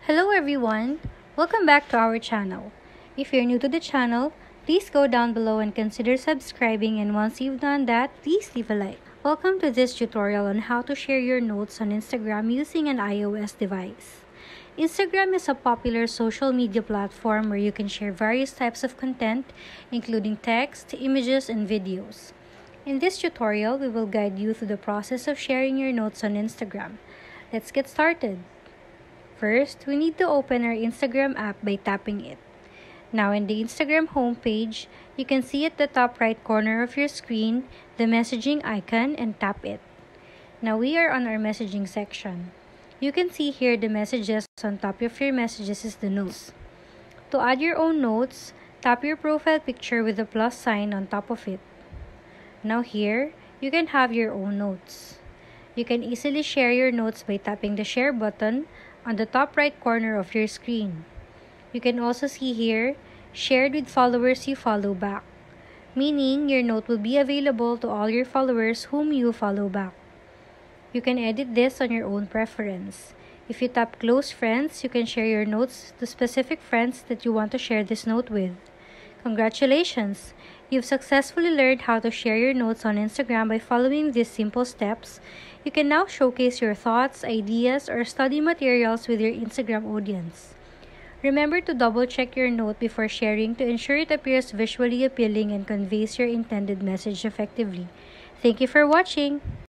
Hello everyone! Welcome back to our channel. If you're new to the channel, please go down below and consider subscribing, and once you've done that, please leave a like. Welcome to this tutorial on how to share your notes on Instagram using an iOS device. Instagram is a popular social media platform where you can share various types of content, including text, images, and videos. In this tutorial, we will guide you through the process of sharing your notes on Instagram. Let's get started. First, we need to open our Instagram app by tapping it. Now in the Instagram homepage, you can see at the top right corner of your screen the messaging icon and tap it. Now we are on our messaging section. You can see here the messages on top of your messages is the notes. To add your own notes, tap your profile picture with the plus sign on top of it. Now here, you can have your own notes. You can easily share your notes by tapping the share button on the top right corner of your screen. You can also see here, shared with followers you follow back, meaning your note will be available to all your followers whom you follow back. You can edit this on your own preference. If you tap close friends, you can share your notes to specific friends that you want to share this note with. Congratulations! You've successfully learned how to share your notes on Instagram by following these simple steps. You can now showcase your thoughts, ideas, or study materials with your Instagram audience. Remember to double-check your note before sharing to ensure it appears visually appealing and conveys your intended message effectively. Thank you for watching!